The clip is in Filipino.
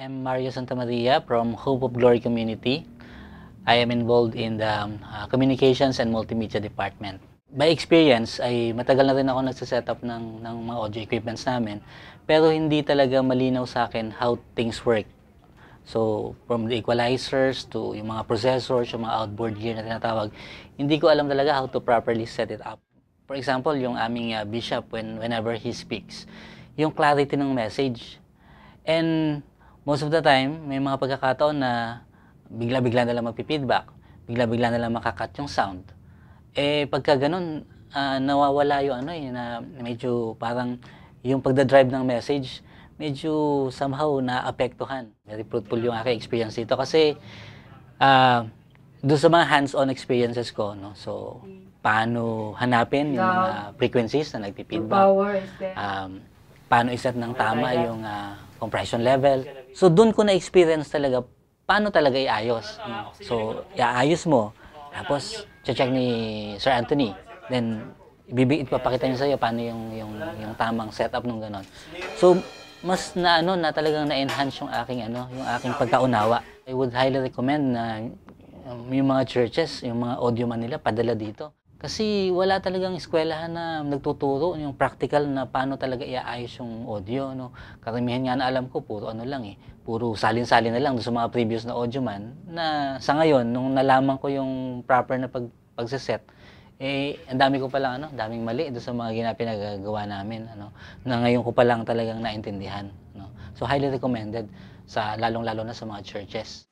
am Mario Santamaria from Hope of Glory Community. I am involved in the Communications and Multimedia Department. By experience, ay matagal na rin ako nagsiset up ng mga audio equipments namin, pero hindi talaga malinaw sa akin how things work. So, from the equalizers to yung mga processors, yung mga outboard gear na tinatawag, hindi ko alam talaga how to properly set it up. For example, yung aming bishop, whenever he speaks, yung clarity ng message. And most of the time, may mga pagkakataon na bigla-bigla na lang magpi-feedback, bigla-bigla na lang makakat yung sound. Eh, pagka ganun, nawawala yung na medyo parang yung pagdadrive ng message, medyo somehow naapektuhan. Very fruitful yung aking experience dito kasi doon sa mga hands-on experiences ko, no? So, paano hanapin yung mga frequencies na nagpi-feedback, paano iset ng tama yung compression level. So, doon ko na-experience talaga paano talaga iayos. No? So, iayos mo, tapos check ni Sir Anthony, then ipapakita niya sa'yo paano yung tamang setup nung ganon. So, mas na talagang na-enhance yung aking pagkaunawa. I would highly recommend na yung mga churches, yung mga audio man nila, padala dito. Kasi wala talagang eskwelahan na nagtuturo yung practical na paano talaga iaayos yung audio. No? Karamihan nga na alam ko, puro puro salin-salin na lang sa mga previous na audio man. Na sa ngayon, nung nalaman ko yung proper na pagsaset, ang dami ko palang daming mali doon sa mga pinagagawa namin. Na ngayon ko palang talagang naintindihan. No? So highly recommended, lalong-lalo na sa mga churches.